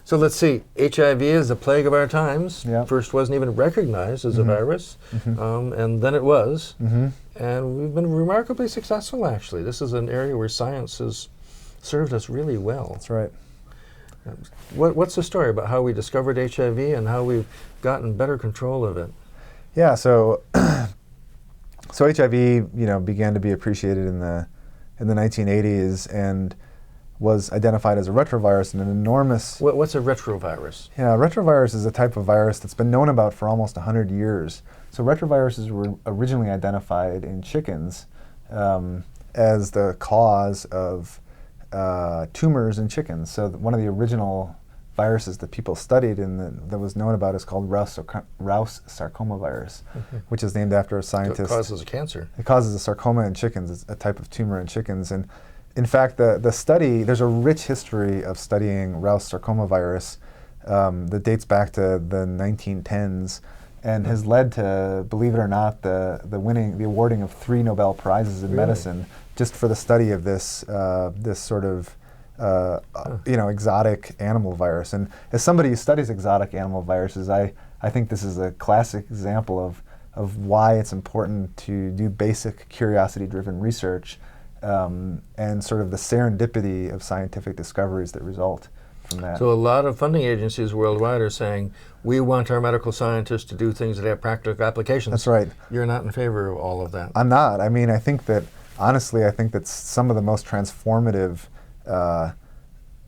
So let's see, HIV is a plague of our times. Yep. First wasn't even recognized as a virus, and then it was. And we've been remarkably successful, actually. This is an area where science has served us really well. That's right. What's the story about how we discovered HIV and how we've gotten better control of it? Yeah, so HIV, began to be appreciated in the 1980s and was identified as a retrovirus in an enormous... What's a retrovirus? Yeah, retrovirus is a type of virus that's been known about for almost 100 years. So retroviruses were originally identified in chickens as the cause of tumors in chickens. So one of the original viruses that people studied that was known about is called Rous sarcoma virus, which is named after a scientist. So it causes cancer. It causes a sarcoma in chickens. It's a type of tumor in chickens. And in fact, the study, there's a rich history of studying Rous sarcoma virus that dates back to the 1910s and has led to, believe it or not, the awarding of 3 Nobel Prizes in medicine just for the study of this sort of exotic animal virus. And as somebody who studies exotic animal viruses, I think this is a classic example of why it's important to do basic curiosity-driven research and sort of the serendipity of scientific discoveries that result from that. So a lot of funding agencies worldwide are saying, we want our medical scientists to do things that have practical applications. That's right. You're not in favor of all of that. I'm not. I mean, honestly, I think that some of the most transformative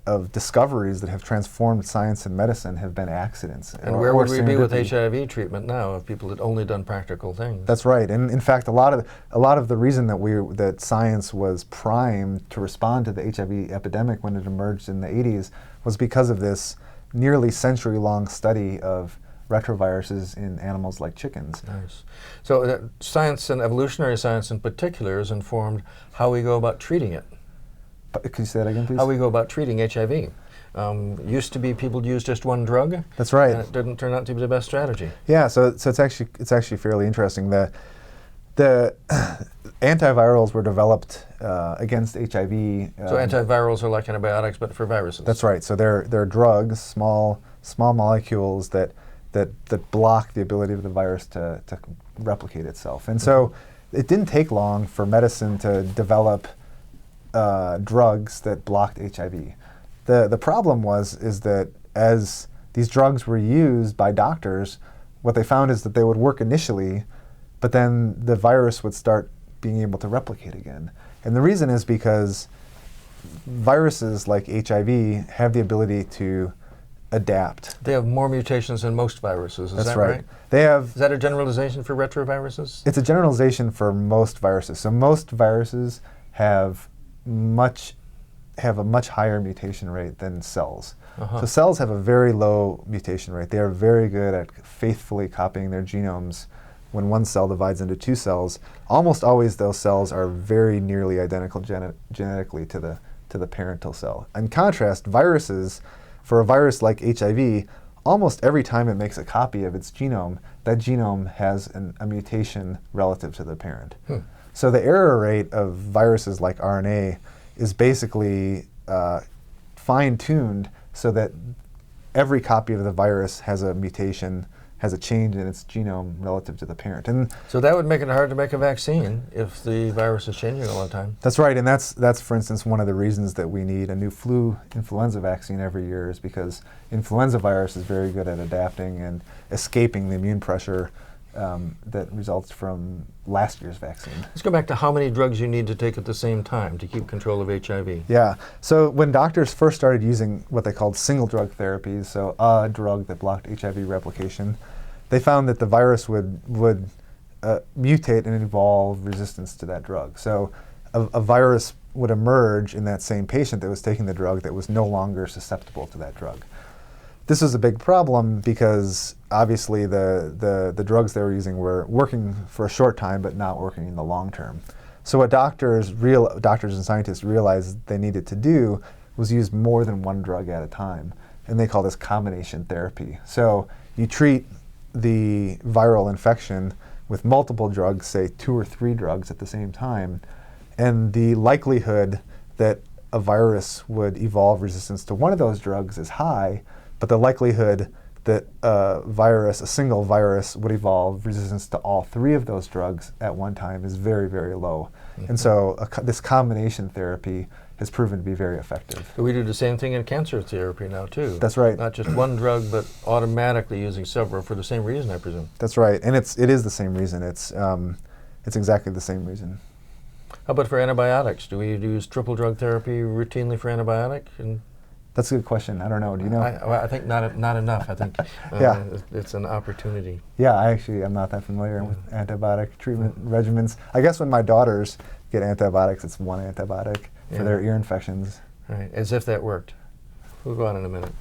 of discoveries that have transformed science and medicine have been accidents. And where would we be with HIV treatment now if people had only done practical things? That's right. And in fact, a lot of the reason that science was primed to respond to the HIV epidemic when it emerged in the 80s was because of this nearly century-long study of retroviruses in animals like chickens. Nice. So science and evolutionary science in particular has informed how we go about treating it. Could you say that again, please? How we go about treating HIV. Used to be people used just one drug. That's right. And it didn't turn out to be the best strategy. Yeah, so it's actually fairly interesting. The antivirals were developed against HIV. So antivirals are like antibiotics, but for viruses. That's right. So they're drugs, small molecules that block the ability of the virus to replicate itself. And so it didn't take long for medicine to develop drugs that blocked HIV. The problem is that as these drugs were used by doctors, what they found is that they would work initially, but then the virus would start being able to replicate again. And the reason is because viruses like HIV have the ability to adapt. They have more mutations than most viruses, That's right? They have. Is that a generalization for retroviruses? It's a generalization for most viruses. So most viruses have a much higher mutation rate than cells. So cells have a very low mutation rate. They are very good at faithfully copying their genomes. When one cell divides into 2 cells, almost always those cells are very nearly identical genetically to the parental cell. In contrast, viruses, for a virus like HIV, almost every time it makes a copy of its genome, that genome has a mutation relative to the parent. So the error rate of viruses like RNA is basically fine-tuned so that every copy of the virus has a mutation, has a change in its genome relative to the parent. And so that would make it hard to make a vaccine if the virus is changing all the time. That's right, and that's for instance one of the reasons that we need a new influenza vaccine every year, is because influenza virus is very good at adapting and escaping the immune pressure that results from last year's vaccine. Let's go back to how many drugs you need to take at the same time to keep control of HIV. Yeah, so when doctors first started using what they called single drug therapies, so a drug that blocked HIV replication, they found that the virus would mutate and evolve resistance to that drug. So a virus would emerge in that same patient that was taking the drug that was no longer susceptible to that drug. This was a big problem because obviously the drugs they were using were working for a short time but not working in the long term. So what doctors and scientists realized they needed to do was use more than one drug at a time. And they call this combination therapy. So you treat the viral infection with multiple drugs, say 2 or 3 drugs at the same time, and the likelihood that a virus would evolve resistance to one of those drugs is high, but the likelihood that a single virus would evolve resistance to all three of those drugs at one time is very, very low. And so this combination therapy has proven to be very effective. We do the same thing in cancer therapy now too. That's right. Not just one drug, but automatically using several for the same reason, I presume. That's right, and it is the same reason. It's exactly the same reason. How about for antibiotics? Do we use triple drug therapy routinely for antibiotic? And That's a good question. I don't know. Do you know? I think not enough. I think Yeah. it's an opportunity. Yeah, I actually am not that familiar with antibiotic treatment regimens. I guess when my daughters get antibiotics, it's one antibiotic for their ear infections. Right, as if that worked. We'll go on in a minute.